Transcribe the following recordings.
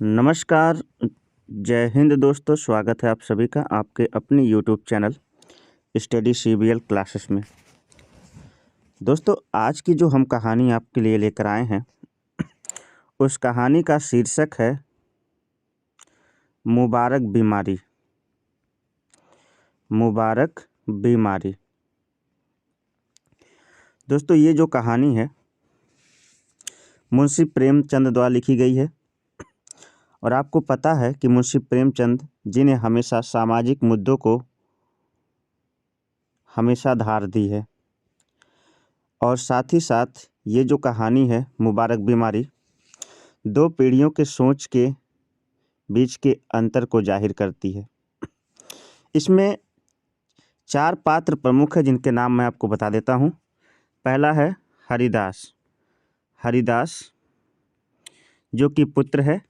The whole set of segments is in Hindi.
नमस्कार, जय हिंद दोस्तों। स्वागत है आप सभी का आपके अपने YouTube channel study CBL classes में। दोस्तों, आज की जो हम कहानी आपके लिए लेकर आए हैं उस कहानी का शीर्षक है मुबारक बीमारी। मुबारक बीमारी। दोस्तों, ये जो कहानी है मुंशी प्रेमचंद द्वारा लिखी गई है और आपको पता है कि मुंशी प्रेमचंद जिन्हें हमेशा सामाजिक मुद्दों को हमेशा धार दी है, और साथ ही साथ ये जो कहानी है मुबारक बीमारी दो पीढ़ियों के सोच के बीच के अंतर को जाहिर करती है। इसमें 4 पात्र प्रमुख हैं जिनके नाम मैं आपको बता देता हूँ। पहला है हरिदास। हरिदास जो कि पुत्र है।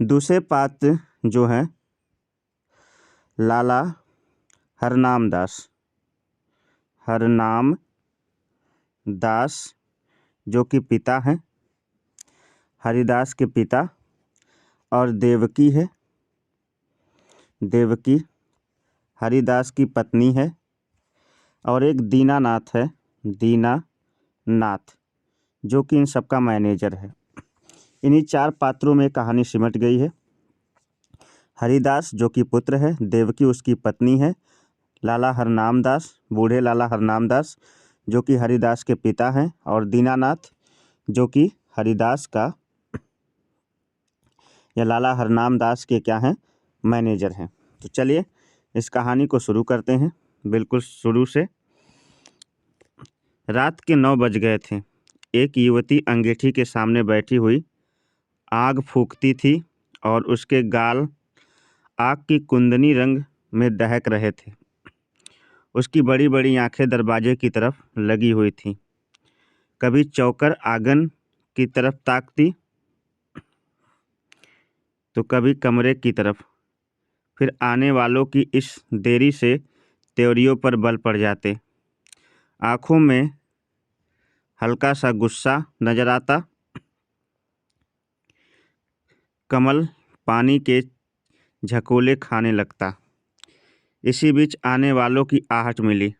दूसरे पात्र जो हैं लाला हरनाम दास। हरनाम दास जो कि पिता हैं, हरिदास के पिता। और देवकी है। देवकी हरिदास की पत्नी है। और एक दीनानाथ है, दीनानाथ जो कि इन सबका मैनेजर है। इन्हीं 4 पात्रों में कहानी सिमट गई है। हरिदास जो कि पुत्र है, देवकी उसकी पत्नी है, लाला हरनाम दास, बूढ़े लाला हरनाम दास जो कि हरिदास के पिता हैं, और दीनानाथ जो कि हरिदास का या लाला हरनाम दास के क्या हैं, मैनेजर हैं। तो चलिए इस कहानी को शुरू करते हैं, बिल्कुल शुरू से। रात के 9 बज गए थे। एक युवती अंगीठी के सामने बैठी हुई आग फूंकती थी और उसके गाल आग की कुंदनी रंग में दहक रहे थे। उसकी बड़ी बड़ी आंखें दरवाजे की तरफ लगी हुई थीं। कभी चौकर आंगन की तरफ ताकती तो कभी कमरे की तरफ। फिर आने वालों की इस देरी से त्योरियों पर बल पड़ जाते। आंखों में हल्का सा गुस्सा नजर आता। कमल पानी के झकोले खाने लगता। इसी बीच आने वालों की आहट मिली।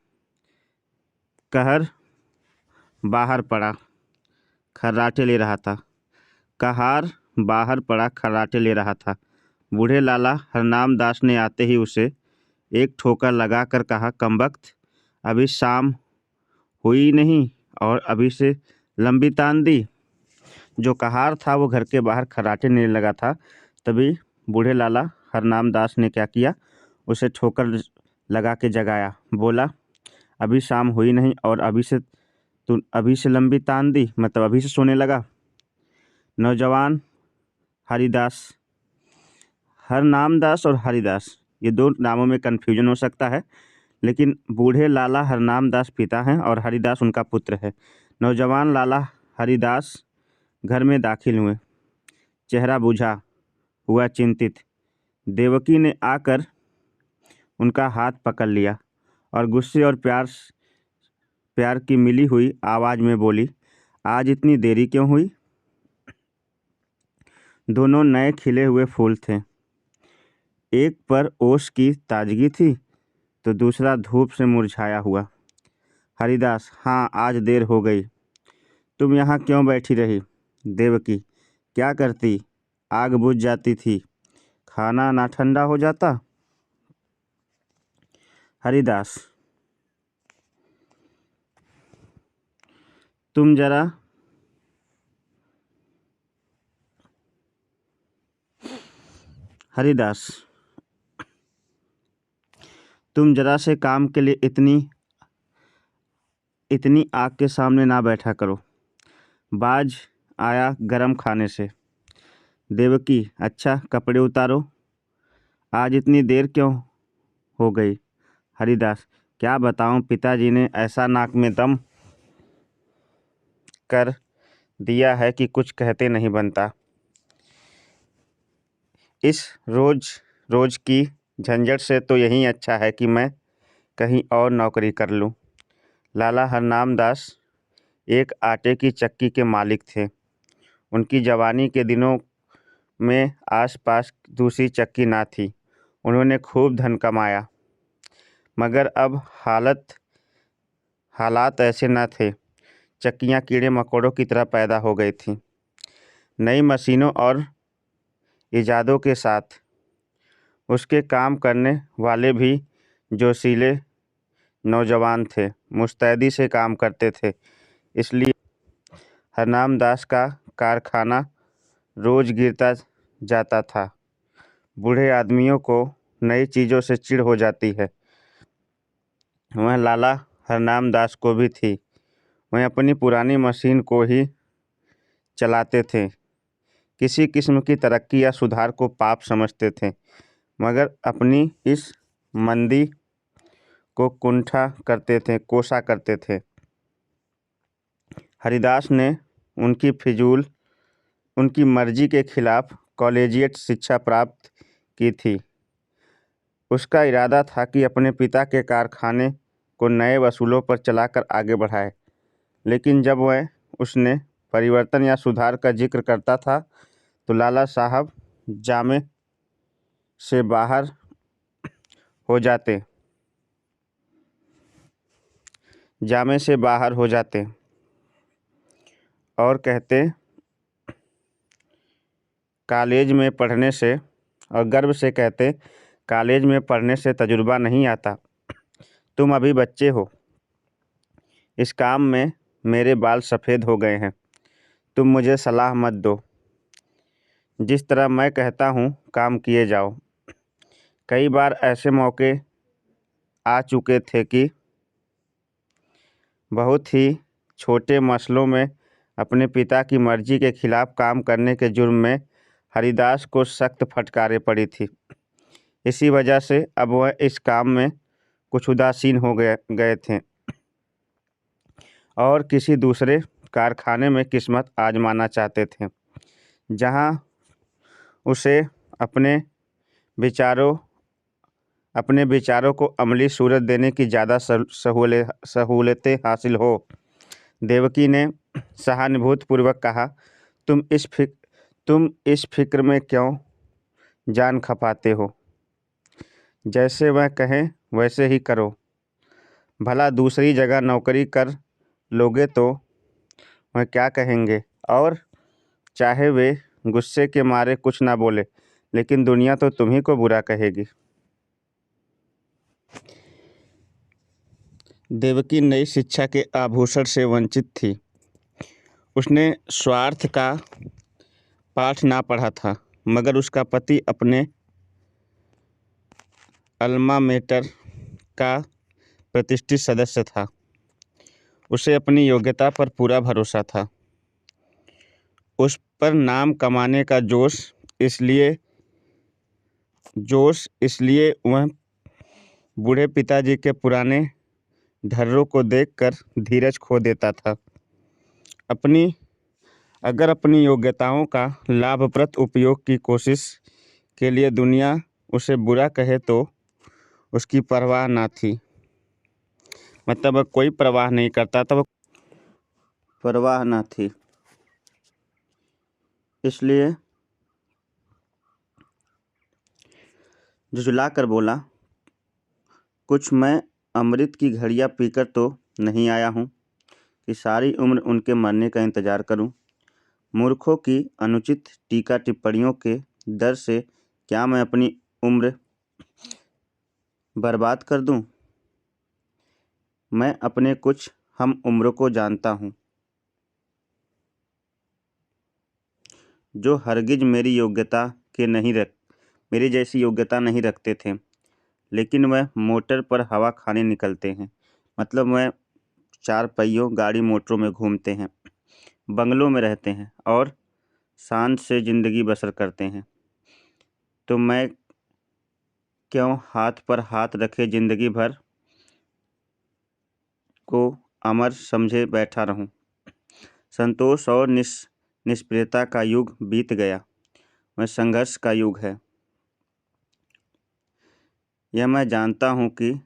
कहर बाहर पड़ा, खर्राटे ले रहा था। कहार बाहर पड़ा, खर्राटे ले रहा था। बूढ़े लाला हरनाम दास ने आते ही उसे एक ठोकर लगाकर कहा, कमबख्त, अभी शाम हुई नहीं और अभी से लंबी तान दी। जो कहार था वो घर के बाहर खर्राटे लेने लगा था। तभी बूढ़े लाला हरनाम दास ने क्या किया, उसे ठोकर लगा के जगाया। बोला, अभी शाम हुई नहीं और अभी से लंबी तान दी, मतलब अभी से सोने लगा। नौजवान हरिदास, हरनाम दास और हरिदास ये दो नामों में कन्फ्यूजन हो सकता है, लेकिन बूढ़े लाला हरनाम दास पिता हैं और हरिदास उनका पुत्र है। नौजवान लाला हरिदास घर में दाखिल हुए। चेहरा बुझा हुआ, चिंतित। देवकी ने आकर उनका हाथ पकड़ लिया और गुस्से और प्यार की मिली हुई आवाज़ में बोली, आज इतनी देरी क्यों हुई? दोनों नए खिले हुए फूल थे। एक पर ओस की ताजगी थी तो दूसरा धूप से मुरझाया हुआ। हरिदास, हाँ, आज देर हो गई। तुम यहाँ क्यों बैठी रही? देवकी, क्या करती? आग बुझ जाती थी, खाना ना ठंडा हो जाता। हरिदास, तुम जरा हरिदास, तुम जरा से काम के लिए इतनी आग के सामने ना बैठा करो। बाज आया गरम खाने से। देवकी, अच्छा, कपड़े उतारो, आज इतनी देर क्यों हो गई? हरिदास, क्या बताऊं, पिताजी ने ऐसा नाक में दम कर दिया है कि कुछ कहते नहीं बनता। इस रोज रोज की झंझट से तो यही अच्छा है कि मैं कहीं और नौकरी कर लूं। लाला हरनाम दास एक आटे की चक्की के मालिक थे। उनकी जवानी के दिनों में आसपास दूसरी चक्की ना थी। उन्होंने खूब धन कमाया, मगर अब हालात ऐसे न थे। चक्कियाँ कीड़े मकोड़ों की तरह पैदा हो गई थीं। नई मशीनों और इजादों के साथ उसके काम करने वाले भी जोशीले नौजवान थे, मुस्तैदी से काम करते थे। इसलिए हरनाम दास का कारखाना रोज गिरता जाता था। बूढ़े आदमियों को नई चीज़ों से चिढ़ हो जाती है। वह लाला हरनाम दास को भी थी। वह अपनी पुरानी मशीन को ही चलाते थे। किसी किस्म की तरक्की या सुधार को पाप समझते थे, मगर अपनी इस मंदी को कोसा करते थे। हरिदास ने उनकी मर्जी के खिलाफ कॉलेजिएट शिक्षा प्राप्त की थी। उसका इरादा था कि अपने पिता के कारखाने को नए वसूलों पर चलाकर आगे बढ़ाए। लेकिन जब उसने परिवर्तन या सुधार का जिक्र करता था तो लाला साहब जामे से बाहर हो जाते और कहते, कॉलेज में पढ़ने से, और गर्व से कहते, कॉलेज में पढ़ने से तजुर्बा नहीं आता। तुम अभी बच्चे हो। इस काम में मेरे बाल सफ़ेद हो गए हैं। तुम मुझे सलाह मत दो। जिस तरह मैं कहता हूँ काम किए जाओ। कई बार ऐसे मौके आ चुके थे कि बहुत ही छोटे मसलों में अपने पिता की मर्जी के खिलाफ काम करने के जुर्म में हरिदास को सख्त फटकारें पड़ी थी। इसी वजह से अब वह इस काम में कुछ उदासीन हो गए थे और किसी दूसरे कारखाने में किस्मत आजमाना चाहते थे, जहां उसे अपने विचारों को अमली सूरत देने की ज़्यादा सहूलतें हासिल हो। देवकी ने सहानुभूतिपूर्वक कहा, तुम इस फिक्र में क्यों जान खपाते हो? जैसे वह कहें वैसे ही करो। भला दूसरी जगह नौकरी कर लोगे तो वह क्या कहेंगे? और चाहे वे गुस्से के मारे कुछ ना बोले, लेकिन दुनिया तो तुम्ही को बुरा कहेगी। देवकी नई शिक्षा के आभूषण से वंचित थी। उसने स्वार्थ का पाठ ना पढ़ा था, मगर उसका पति अपने अल्मा मेटर का प्रतिष्ठित सदस्य था। उसे अपनी योग्यता पर पूरा भरोसा था। उस पर नाम कमाने का जोश इसलिए वह बूढ़े पिताजी के पुराने ढर्रों को देखकर धीरज खो देता था। अगर अपनी योग्यताओं का लाभप्रद उपयोग की कोशिश के लिए दुनिया उसे बुरा कहे तो उसकी परवाह ना थी। मतलब कोई परवाह नहीं करता था, परवाह ना थी। इसलिए झुझला कर बोला, कुछ मैं अमृत की घड़ियाँ पीकर तो नहीं आया हूँ कि सारी उम्र उनके मरने का इंतज़ार करूँ। मूर्खों की अनुचित टीका टिप्पणियों के डर से क्या मैं अपनी उम्र बर्बाद कर दूँ? मैं अपने कुछ हम उम्रों को जानता हूँ जो हरगिज मेरी जैसी योग्यता नहीं रखते थे, लेकिन वह मोटर पर हवा खाने निकलते हैं। मतलब वह 4 पहियों गाड़ी मोटरों में घूमते हैं, बंगलों में रहते हैं और शान से ज़िंदगी बसर करते हैं। तो मैं क्यों हाथ पर हाथ रखे ज़िंदगी भर को अमर समझे बैठा रहूं? संतोष और निष्प्रियता का युग बीत गया। वह संघर्ष का युग है। यह मैं जानता हूँ कि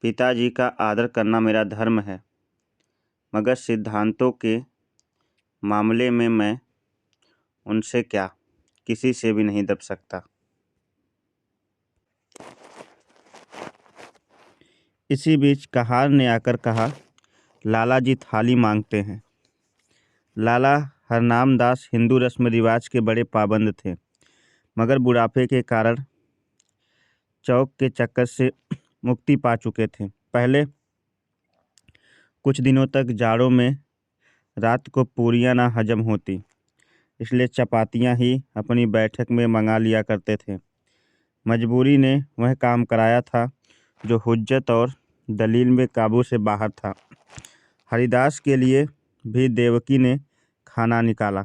पिताजी का आदर करना मेरा धर्म है, मगर सिद्धांतों के मामले में मैं उनसे क्या, किसी से भी नहीं दब सकता। इसी बीच कहार ने आकर कहा, लाला जी थाली मांगते हैं। लाला हरनाम दास हिंदू रस्म रिवाज के बड़े पाबंद थे, मगर बुढ़ापे के कारण चौक के चक्कर से मुक्ति पा चुके थे। पहले कुछ दिनों तक जाड़ों में रात को पूरियां ना हजम होती, इसलिए चपातियां ही अपनी बैठक में मंगा लिया करते थे। मजबूरी ने वह काम कराया था जो हुज्जत और दलील में काबू से बाहर था। हरिदास के लिए भी देवकी ने खाना निकाला।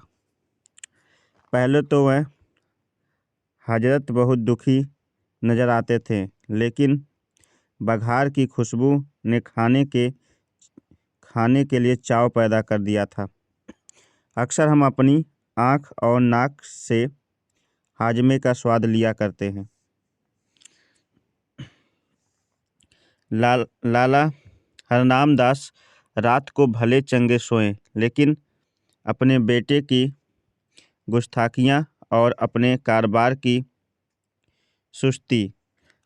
पहले तो वह हजरत बहुत दुखी नजर आते थे, लेकिन बघार की खुशबू ने खाने के लिए चाव पैदा कर दिया था। अक्सर हम अपनी आँख और नाक से हाजमे का स्वाद लिया करते हैं। लाला हरनाम दास रात को भले चंगे सोए, लेकिन अपने बेटे की गुस्ताखियाँ और अपने कारोबार की सुस्ती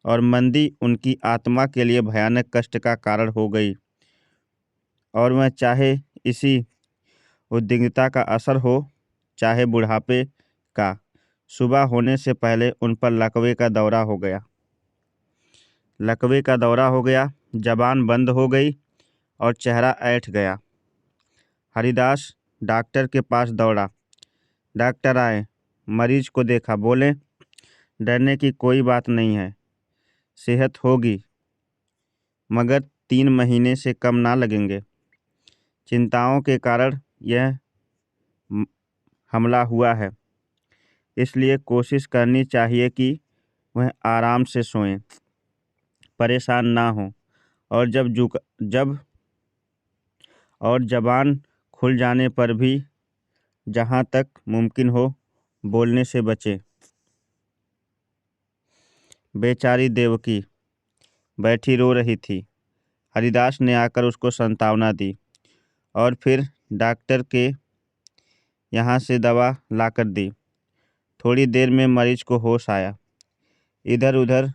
और मंदी उनकी आत्मा के लिए भयानक कष्ट का कारण हो गई, और वह चाहे इसी उद्विग्नता का असर हो, चाहे बुढ़ापे का, सुबह होने से पहले उन पर लकवे का दौरा हो गया। जबान बंद हो गई और चेहरा ऐंठ गया। हरिदास डॉक्टर के पास दौड़ा। डॉक्टर आए, मरीज को देखा, बोले, डरने की कोई बात नहीं है, सेहत होगी, मगर 3 महीने से कम ना लगेंगे। चिंताओं के कारण यह हमला हुआ है, इसलिए कोशिश करनी चाहिए कि वह आराम से सोएं, परेशान ना हो, और और जबान खुल जाने पर भी जहाँ तक मुमकिन हो बोलने से बचें। बेचारी देवकी बैठी रो रही थी। हरिदास ने आकर उसको सांत्वना दी और फिर डॉक्टर के यहाँ से दवा लाकर दी। थोड़ी देर में मरीज को होश आया। इधर उधर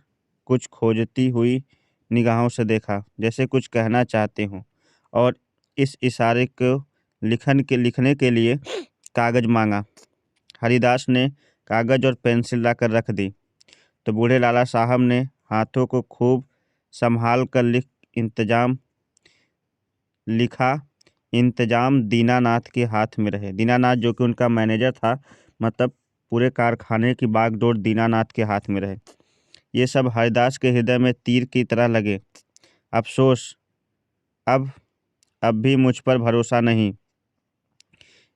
कुछ खोजती हुई निगाहों से देखा, जैसे कुछ कहना चाहते हों, और इस इशारे को लिखने के लिए कागज़ मांगा। हरिदास ने कागज़ और पेंसिल लाकर रख दी तो बूढ़े लाला साहब ने हाथों को खूब संभाल कर लिखा, इंतजाम दीनानाथ के हाथ में रहे। दीनानाथ जो कि उनका मैनेजर था, मतलब पूरे कारखाने की बागडोर दीनानाथ के हाथ में रहे। ये सब हरिदास के हृदय में तीर की तरह लगे। अफसोस, अब भी मुझ पर भरोसा नहीं,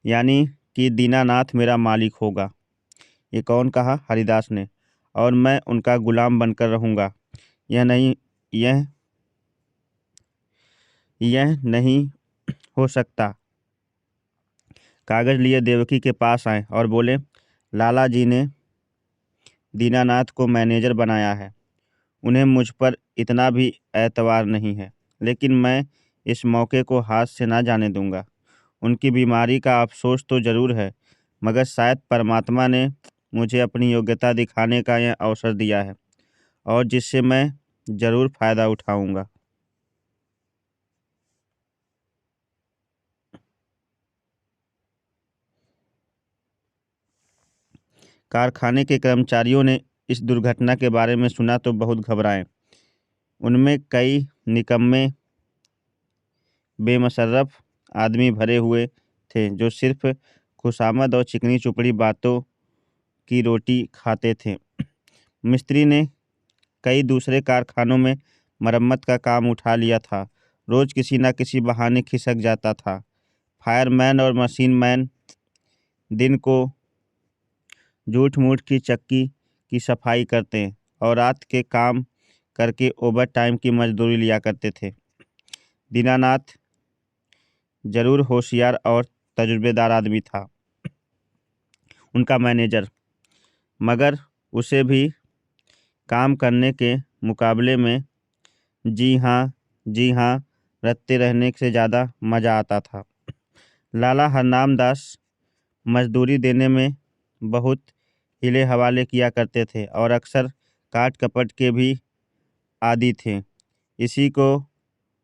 यानी कि दीनानाथ मेरा मालिक होगा। ये कौन कहा? हरिदास ने। और मैं उनका गुलाम बनकर रहूँगा। यह नहीं हो सकता। कागज़ लिए देवकी के पास आए और बोले, लाला जी ने दीनानाथ को मैनेजर बनाया है। उन्हें मुझ पर इतना भी एतबार नहीं है, लेकिन मैं इस मौके को हाथ से ना जाने दूंगा। उनकी बीमारी का अफसोस तो ज़रूर है, मगर शायद परमात्मा ने मुझे अपनी योग्यता दिखाने का यह अवसर दिया है, और जिससे मैं ज़रूर फ़ायदा उठाऊंगा। कारखाने के कर्मचारियों ने इस दुर्घटना के बारे में सुना तो बहुत घबराए। उनमें कई निकम्मे बेमशर्रफ आदमी भरे हुए थे, जो सिर्फ खुशामद और चिकनी चुपड़ी बातों की रोटी खाते थे। मिस्त्री ने कई दूसरे कारखानों में मरम्मत का काम उठा लिया था। रोज़ किसी न किसी बहाने खिसक जाता था। फायरमैन और मशीन मैन दिन को झूठ मूठ की चक्की की सफाई करते और रात के काम करके ओवर टाइम की मजदूरी लिया करते थे। दीनानाथ जरूर होशियार और तजुर्बेदार आदमी था, उनका मैनेजर, मगर उसे भी काम करने के मुकाबले में जी हाँ रटते रहने से ज़्यादा मज़ा आता था। लाला हरनाम दास मजदूरी देने में बहुत हिले हवाले किया करते थे और अक्सर काट कपट के भी आदी थे। इसी को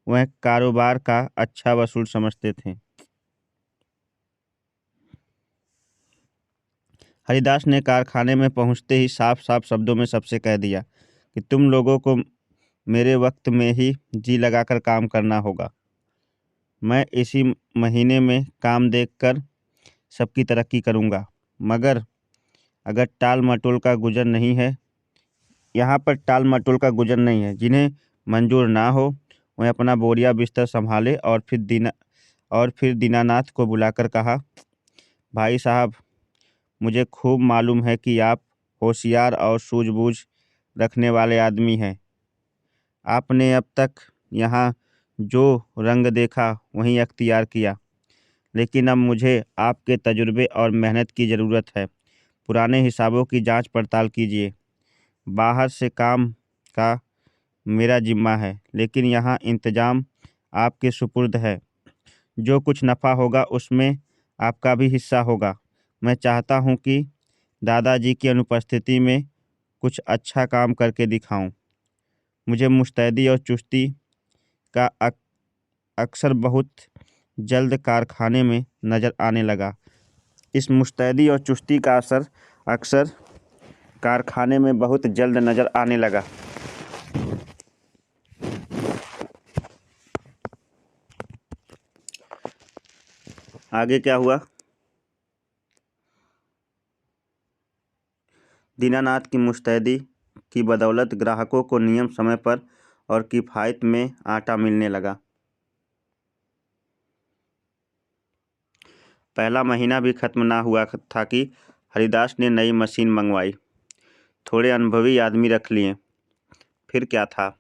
वह कारोबार का अच्छा वसूल समझते थे। हरिदास ने कारखाने में पहुंचते ही साफ साफ शब्दों में सबसे कह दिया कि तुम लोगों को मेरे वक्त में ही जी लगाकर काम करना होगा। मैं इसी महीने में काम देखकर सबकी तरक्की करूंगा। मगर अगर टाल मटोल का गुजर नहीं है, यहाँ पर टाल मटोल का गुजर नहीं है। जिन्हें मंजूर ना हो वह अपना बोरिया बिस्तर संभाले और फिर दीनानाथ को बुलाकर कहा, भाई साहब, मुझे खूब मालूम है कि आप होशियार और सूझबूझ रखने वाले आदमी हैं। आपने अब तक यहाँ जो रंग देखा वही अख्तियार किया, लेकिन अब मुझे आपके तजुर्बे और मेहनत की ज़रूरत है। पुराने हिसाबों की जांच पड़ताल कीजिए। बाहर से काम का मेरा जिम्मा है, लेकिन यहाँ इंतजाम आपके सुपुर्द है। जो कुछ नफ़ा होगा उसमें आपका भी हिस्सा होगा। मैं चाहता हूँ कि दादाजी की अनुपस्थिति में कुछ अच्छा काम करके दिखाऊं। मुझे मुस्तैदी और चुस्ती का अक्सर बहुत जल्द कारखाने में नज़र आने लगा। इस मुस्तैदी और चुस्ती का असर अक्सर कारखाने में बहुत जल्द नज़र आने लगा। आगे क्या हुआ? दीनानाथ की मुस्तैदी की बदौलत ग्राहकों को नियम समय पर और किफ़ायत में आटा मिलने लगा। पहला महीना भी खत्म ना हुआ था कि हरिदास ने नई मशीन मंगवाई। थोड़े अनुभवी आदमी रख लिए। फिर क्या था,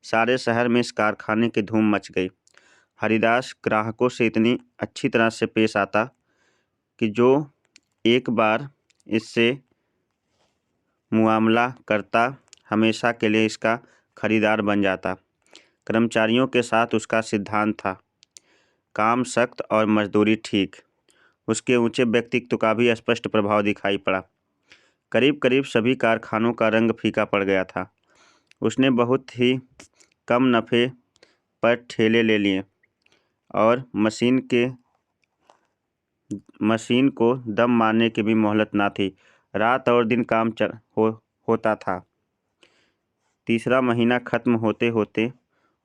सारे शहर में इस कारखाने की धूम मच गई। हरिदास ग्राहकों से इतनी अच्छी तरह से पेश आता कि जो एक बार इससे मुआमला करता हमेशा के लिए इसका खरीदार बन जाता। कर्मचारियों के साथ उसका सिद्धांत था, काम सख्त और मजदूरी ठीक। उसके ऊंचे व्यक्तित्व का भी स्पष्ट प्रभाव दिखाई पड़ा। करीब करीब सभी कारखानों का रंग फीका पड़ गया था। उसने बहुत ही कम नफ़े पर ठेले ले लिए और मशीन को दम मारने की भी मोहलत ना थी। रात और दिन काम होता था। तीसरा महीना खत्म होते होते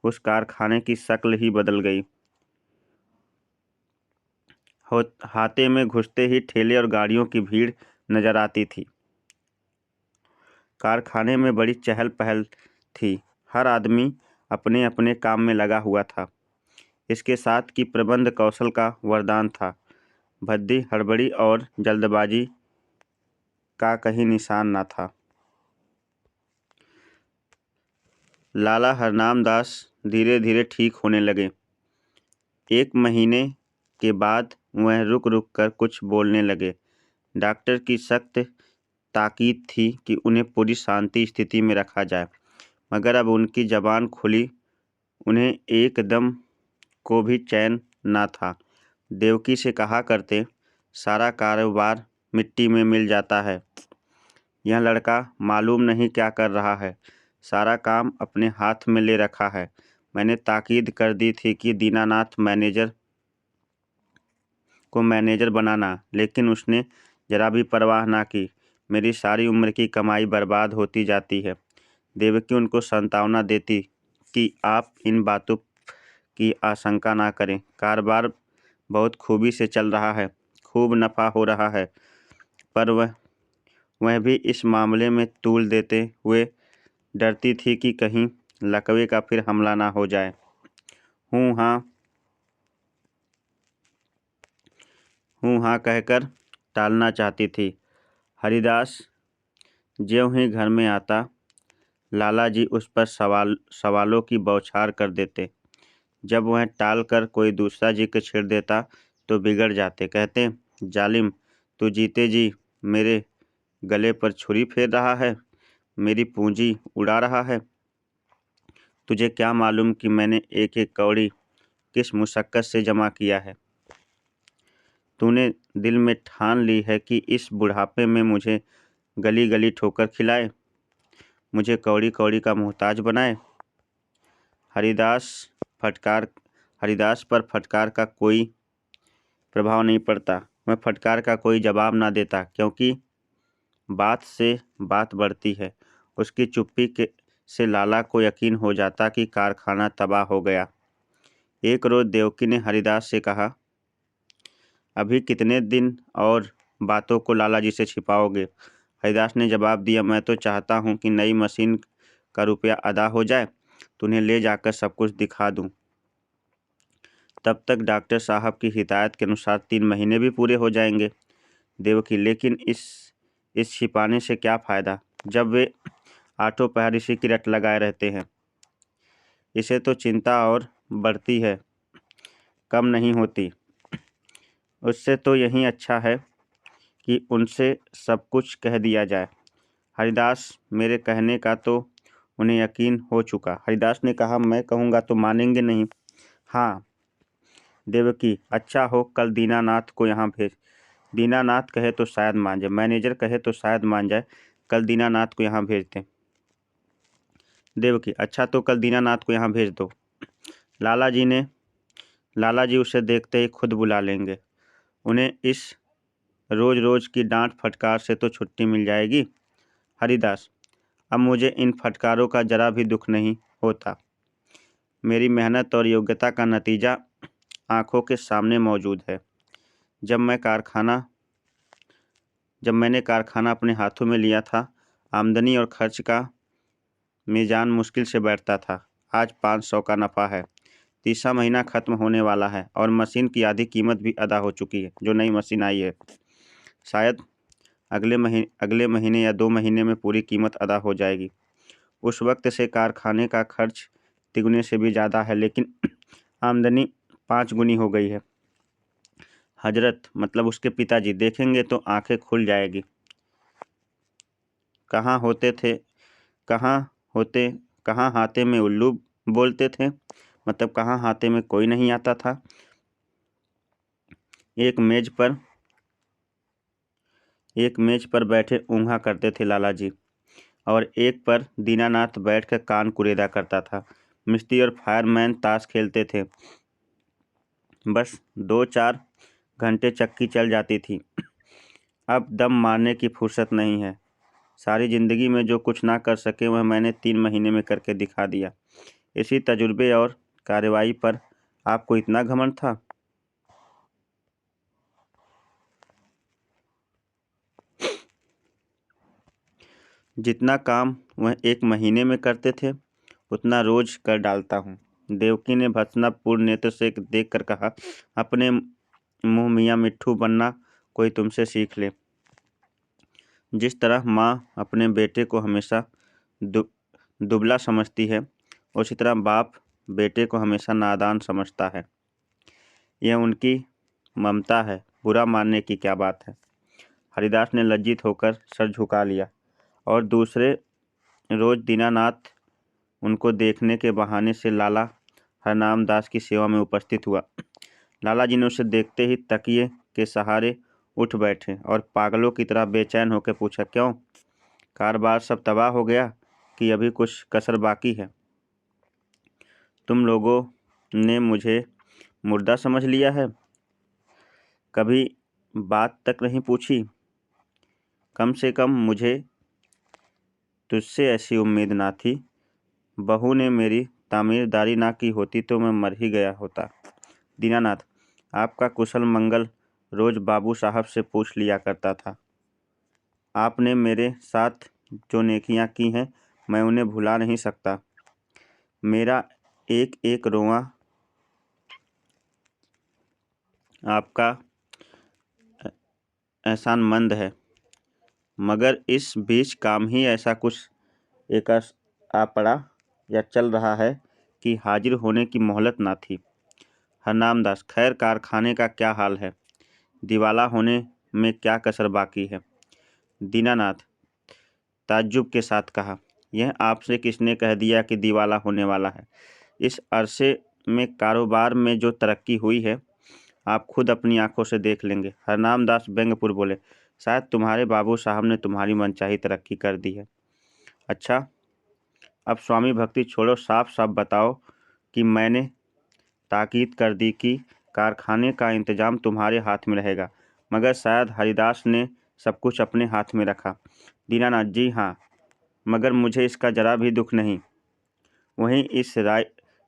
उस कारखाने की शक्ल ही बदल गई। हाथे में घुसते ही ठेले और गाड़ियों की भीड़ नजर आती थी। कारखाने में बड़ी चहल पहल थी। हर आदमी अपने अपने काम में लगा हुआ था। इसके साथ की प्रबंध कौशल का वरदान था। भद्दी, हड़बड़ी और जल्दबाजी का कहीं निशान न था। लाला हरनाम दास धीरे धीरे ठीक होने लगे। एक महीने के बाद वह रुक रुक कर कुछ बोलने लगे। डॉक्टर की सख्त ताकीद थी कि उन्हें पूरी शांति स्थिति में रखा जाए, मगर अब उनकी जबान खुली उन्हें एकदम को भी चैन ना था। देवकी से कहा करते, सारा कारोबार मिट्टी में मिल जाता है। यह लड़का मालूम नहीं क्या कर रहा है, सारा काम अपने हाथ में ले रखा है। मैंने ताकीद कर दी थी कि दीनानाथ मैनेजर बनाना, लेकिन उसने जरा भी परवाह ना की। मेरी सारी उम्र की कमाई बर्बाद होती जाती है। देवकी उनको सांत्वना देती कि आप इन बातों की आशंका ना करें। कारोबार बहुत खूबी से चल रहा है, खूब नफ़ा हो रहा है, पर वह भी इस मामले में तूल देते हुए डरती थी कि कहीं लकवे का फिर हमला ना हो जाए। हूँ हाँ कहकर टालना चाहती थी। हरिदास ज्यों ही घर में आता, लाला जी उस पर सवालों की बौछार कर देते। जब वह टाल कर कोई दूसरा जिक्र छेड़ देता तो बिगड़ जाते। कहते, जालिम, तू जीते जी मेरे गले पर छुरी फेर रहा है, मेरी पूंजी उड़ा रहा है। तुझे क्या मालूम कि मैंने एक एक कौड़ी किस मुशक्क़त से जमा किया है। तूने दिल में ठान ली है कि इस बुढ़ापे में मुझे गली गली ठोकर खिलाए, मुझे कौड़ी कौड़ी का मोहताज बनाए। हरिदास पर फटकार का कोई प्रभाव नहीं पड़ता। मैं फटकार का कोई जवाब ना देता, क्योंकि बात से बात बढ़ती है। उसकी चुप्पी से लाला को यकीन हो जाता कि कारखाना तबाह हो गया। एक रोज देवकी ने हरिदास से कहा, अभी कितने दिन और बातों को लाला जी से छिपाओगे? हरिदास ने जवाब दिया, मैं तो चाहता हूँ कि नई मशीन का रुपया अदा हो जाए, तुम्हें ले जाकर सब कुछ दिखा दूँ। तब तक डॉक्टर साहब की हिदायत के अनुसार 3 महीने भी पूरे हो जाएंगे। देवकी, लेकिन इस छिपाने से क्या फ़ायदा, जब वे आठों पहर इसी की रट लगाए रहते हैं। इसे तो चिंता और बढ़ती है, कम नहीं होती। उससे तो यही अच्छा है कि उनसे सब कुछ कह दिया जाए। हरिदास, मेरे कहने का तो उन्हें यकीन हो चुका। हरिदास ने कहा, मैं कहूँगा तो मानेंगे नहीं। हाँ। देवकी, अच्छा हो कल दीनानाथ को यहाँ भेज। दीनानाथ कहे तो शायद मान जाए, मैनेजर कहे तो शायद मान जाए। कल दीनानाथ को यहाँ भेज दें। देवकी, अच्छा तो कल दीनानाथ को यहाँ भेज दो। लाला जी उसे देखते ही खुद बुला लेंगे। उन्हें इस रोज रोज की डांट फटकार से तो छुट्टी मिल जाएगी। हरिदास, अब मुझे इन फटकारों का जरा भी दुख नहीं होता। मेरी मेहनत और योग्यता का नतीजा आंखों के सामने मौजूद है। जब मैंने कारखाना अपने हाथों में लिया था, आमदनी और खर्च का मीज़ान मुश्किल से बैठता था। आज 500 का नफ़ा है। तीसरा महीना ख़त्म होने वाला है और मशीन की आधी कीमत भी अदा हो चुकी है, जो नई मशीन आई है। शायद अगले महीने या 2 महीने में पूरी कीमत अदा हो जाएगी। उस वक्त से कारखाने का खर्च तिगुने से भी ज़्यादा है, लेकिन आमदनी 5 गुनी हो गई है। हजरत, मतलब उसके पिताजी, देखेंगे तो आंखें खुल जाएगी। कहाँ हाथे में उल्लू बोलते थे, मतलब कहाँ हाथे में कोई नहीं आता था। एक मेज पर बैठे ऊँघा करते थे लाला जी, और एक पर दीनानाथ बैठकर कान कुरेदा करता था। मिस्त्री और फायरमैन ताश खेलते थे। बस 2-4 घंटे चक्की चल जाती थी। अब दम मारने की फुर्सत नहीं है। सारी ज़िंदगी में जो कुछ ना कर सके वह मैंने 3 महीने में करके दिखा दिया। इसी तजुर्बे और कार्रवाई पर आपको इतना घमंड था? जितना काम वह 1 महीने में करते थे, उतना रोज कर डालता हूँ। देवकी ने भर्त्सनापूर्ण नेत्र से देख कर कहा, अपने मुँह मियाँ मिट्ठू बनना कोई तुमसे सीख ले। जिस तरह माँ अपने बेटे को हमेशा दुबला समझती है, उसी तरह बाप बेटे को हमेशा नादान समझता है। यह उनकी ममता है, बुरा मानने की क्या बात है। हरिदास ने लज्जित होकर सर झुका लिया और दूसरे रोज दीनानाथ उनको देखने के बहाने से लाला हरनाम दास की सेवा में उपस्थित हुआ। लाला जी ने उसे देखते ही तकिए के सहारे उठ बैठे और पागलों की तरह बेचैन होकर पूछा, क्यों, कारोबार सब तबाह हो गया कि अभी कुछ कसर बाकी है? तुम लोगों ने मुझे मुर्दा समझ लिया है? कभी बात तक नहीं पूछी? कम से कम मुझे तुझसे ऐसी उम्मीद ना थी। बहू ने मेरी तामीरदारी ना की होती तो मैं मर ही गया होता। दीनानाथ, आपका कुशल मंगल रोज बाबू साहब से पूछ लिया करता था। आपने मेरे साथ जो नेकियां की हैं, मैं उन्हें भुला नहीं सकता। मेरा एक एक रोआ आपका एहसानमंद है, मगर इस बीच काम ही ऐसा कुछ एक आ पड़ा या चल रहा है कि हाजिर होने की मोहलत ना थी। हरनाम दास, खैर कारखाने का क्या हाल है? दिवाला होने में क्या कसर बाकी है? दीनानाथ ताज्जुब के साथ कहा, यह आपसे किसने कह दिया कि दिवाला होने वाला है? इस अरसे में कारोबार में जो तरक्की हुई है, आप खुद अपनी आंखों से देख लेंगे। हरनाम दास व्यंग्यपुर बोले, शायद तुम्हारे बाबू साहब ने तुम्हारी मनचाही तरक्की कर दी है। अच्छा, अब स्वामी भक्ति छोड़ो, साफ साफ बताओ कि मैंने ताकीद कर दी कि कारखाने का इंतजाम तुम्हारे हाथ में रहेगा, मगर शायद हरिदास ने सब कुछ अपने हाथ में रखा। दीनानाथ जी हाँ, मगर मुझे इसका जरा भी दुख नहीं। वहीं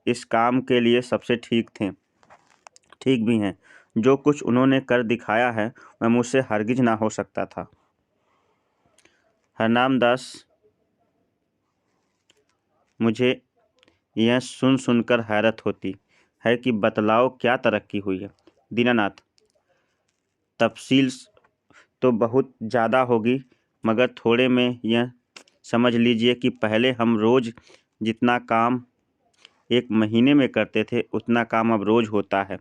इस काम के लिए सबसे ठीक भी हैं। जो कुछ उन्होंने कर दिखाया है वह मुझसे हरगिज ना हो सकता था। हरनाम दास, मुझे यह सुनकर हैरत होती है कि बतलाओ क्या तरक्की हुई है। दीनानाथ, तफसील तो बहुत ज़्यादा होगी, मगर थोड़े में यह समझ लीजिए कि पहले हम रोज़ जितना काम एक महीने में करते थे उतना काम अब रोज़ होता है।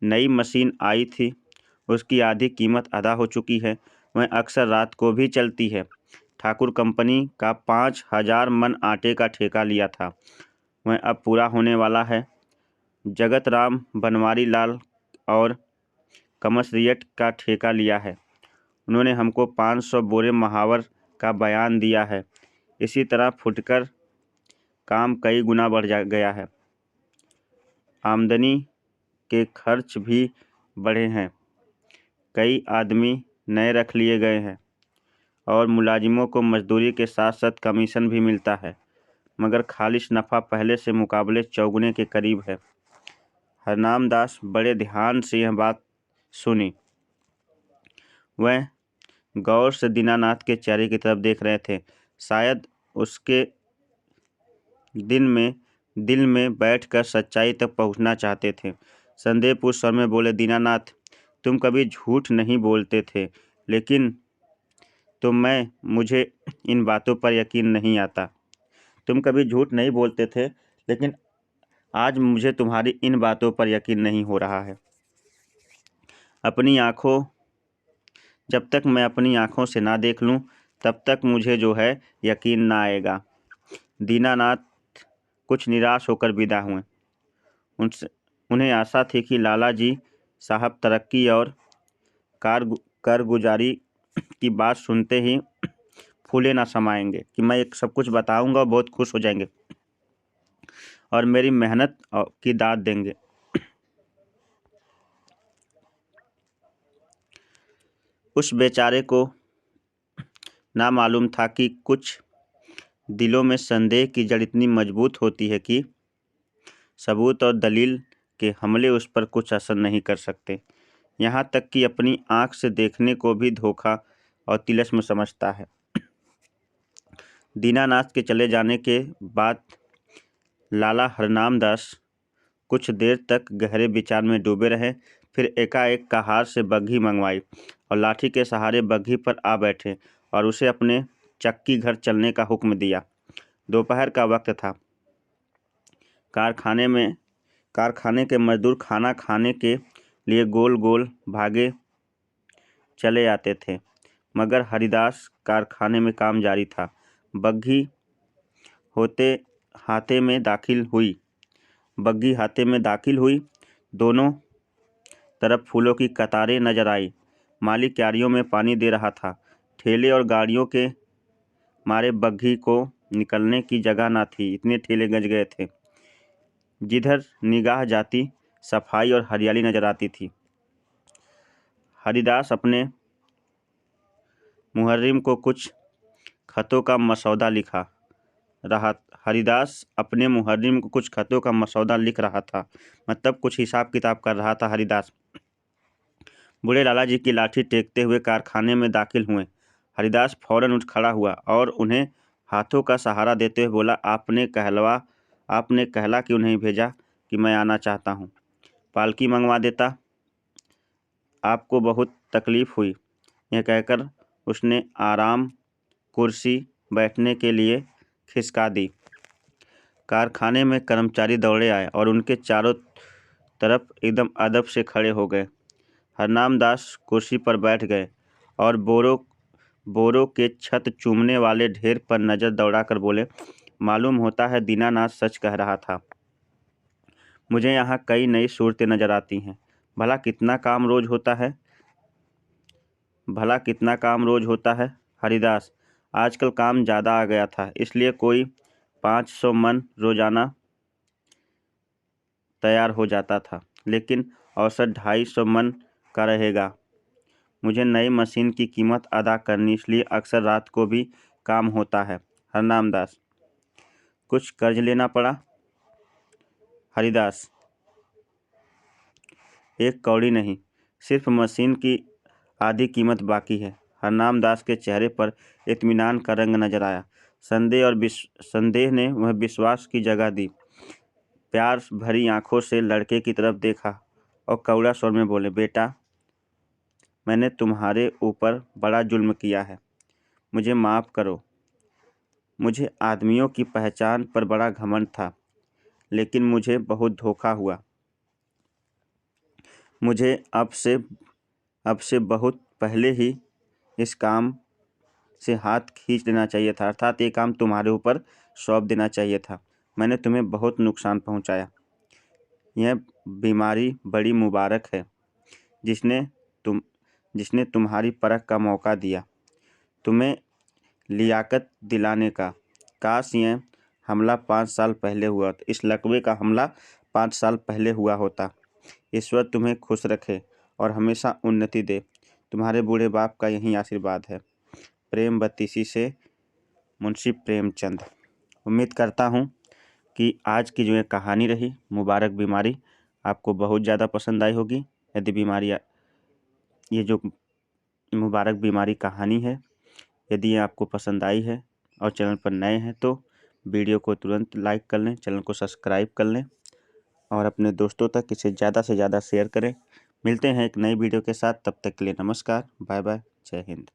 नई मशीन आई थी, उसकी आधी कीमत अदा हो चुकी है। वह अक्सर रात को भी चलती है। ठाकुर कंपनी का 5,000 मन आटे का ठेका लिया था, वह अब पूरा होने वाला है। जगत राम बनवारी लाल और कमर्शिएट का ठेका लिया है। उन्होंने हमको 500 बोरे महावर का बयान दिया है। इसी तरह फुटकर काम कई गुना बढ़ गया है। आमदनी के खर्च भी बढ़े हैं। कई आदमी नए रख लिए गए हैं और मुलाजिमों को मजदूरी के साथ साथ कमीशन भी मिलता है, मगर खालिश नफ़ा पहले से मुकाबले चौगुने के करीब है। हरनाम दास बड़े ध्यान से यह बात सुनी। वह गौर से दीनानाथ के चेहरे की तरफ देख रहे थे। शायद उसके दिल में बैठकर सच्चाई तक पहुंचना चाहते थे। संदेहपूर्ण स्वर में बोले, दीनानाथ, तुम कभी झूठ नहीं बोलते थे, लेकिन मुझे इन बातों पर यकीन नहीं आता। तुम कभी झूठ नहीं बोलते थे, लेकिन आज मुझे तुम्हारी इन बातों पर यकीन नहीं हो रहा है। जब तक मैं अपनी आँखों से ना देख लूँ, तब तक मुझे जो है यकीन ना आएगा। दीनानाथ कुछ निराश होकर विदा हुए। उन्हें आशा थी कि लाला जी साहब तरक्की और कारगुजारी की बात सुनते ही फूले ना समाएंगे कि मैं एक सब कुछ बताऊंगा और बहुत खुश हो जाएंगे और मेरी मेहनत की दाद देंगे। उस बेचारे को ना मालूम था कि कुछ दिलों में संदेह की जड़ इतनी मजबूत होती है कि सबूत और दलील के हमले उस पर कुछ असर नहीं कर सकते। यहाँ तक कि अपनी आँख से देखने को भी धोखा और तिलस्म समझता है। दीनानाथ के चले जाने के बाद लाला हरनाम दास कुछ देर तक गहरे विचार में डूबे रहे। फिर एकाएक कहार से बग्घी मंगवाई और लाठी के सहारे बग्घी पर आ बैठे और उसे अपने चक्की घर चलने का हुक्म दिया। दोपहर का वक्त था। कारखाने के मजदूर खाना खाने के लिए गोल गोल भागे चले आते थे, मगर हरिदास कारखाने में काम जारी था। बग्घी हाथे में दाखिल हुई। दोनों तरफ फूलों की कतारें नजर आई। मालिक क्यारियों में पानी दे रहा था। ठेले और गाड़ियों के मारे बग्घी को निकलने की जगह ना थी, इतने ठेले गज गए थे। जिधर निगाह जाती सफाई और हरियाली नजर आती थी। हरिदास अपने मुहर्रिम को कुछ खतों का मसौदा लिख रहा था, मतलब कुछ हिसाब किताब कर रहा था। हरिदास बूढ़े लाला जी की लाठी टेकते हुए कारखाने में दाखिल हुए। हरिदास फौरन उठ खड़ा हुआ और उन्हें हाथों का सहारा देते हुए बोला, आपने कहला क्यों नहीं भेजा कि मैं आना चाहता हूँ। पालकी मंगवा देता, आपको बहुत तकलीफ हुई। यह कहकर उसने आराम कुर्सी बैठने के लिए खिसका दी। कारखाने में कर्मचारी दौड़े आए और उनके चारों तरफ एकदम अदब से खड़े हो गए। हरनाम दास कुर्सी पर बैठ गए और बोरों के छत चूमने वाले ढेर पर नज़र दौड़ाकर बोले, मालूम होता है दीनानाथ सच कह रहा था। मुझे यहाँ कई नई सूरतें नज़र आती हैं। भला कितना काम रोज होता है? भला कितना काम रोज होता है? हरिदास, आजकल काम ज़्यादा आ गया था, इसलिए कोई 500 मन रोजाना तैयार हो जाता था, लेकिन औसत 250 मन का रहेगा। मुझे नई मशीन की कीमत अदा करनी, इसलिए अक्सर रात को भी काम होता है। हरनाम दास, कुछ कर्ज लेना पड़ा? हरिदास, एक कौड़ी नहीं, सिर्फ मशीन की आधी कीमत बाकी है। हरनाम दास के चेहरे पर इत्मीनान का रंग नजर आया। संदेह ने वह विश्वास की जगह दी। प्यार भरी आंखों से लड़के की तरफ देखा और कौड़ा स्वर में बोले, बेटा, मैंने तुम्हारे ऊपर बड़ा जुल्म किया है, मुझे माफ़ करो। मुझे आदमियों की पहचान पर बड़ा घमंड था, लेकिन मुझे बहुत धोखा हुआ। मुझे अब से बहुत पहले ही इस काम से हाथ खींच लेना चाहिए था, अर्थात ये काम तुम्हारे ऊपर सौंप देना चाहिए था। मैंने तुम्हें बहुत नुकसान पहुंचाया। यह बीमारी बड़ी मुबारक है जिसने तुम्हारी परख का मौका दिया, तुम्हें लियाकत दिलाने का। काश यह हमला 5 साल पहले हुआ, इस लकवे का हमला 5 साल पहले हुआ होता। ईश्वर तुम्हें खुश रखे और हमेशा उन्नति दे। तुम्हारे बूढ़े बाप का यही आशीर्वाद है। प्रेम बत्तीसी से मुंशी प्रेमचंद। उम्मीद करता हूँ कि आज की जो ये कहानी रही, मुबारक बीमारी, आपको बहुत ज़्यादा पसंद आई होगी। यदि ये जो मुबारक बीमारी कहानी है, यदि ये आपको पसंद आई है और चैनल पर नए हैं तो वीडियो को तुरंत लाइक कर लें, चैनल को सब्सक्राइब कर लें और अपने दोस्तों तक इसे ज़्यादा से ज़्यादा शेयर करें। मिलते हैं एक नई वीडियो के साथ, तब तक के लिए नमस्कार, बाय बाय, जय हिंद।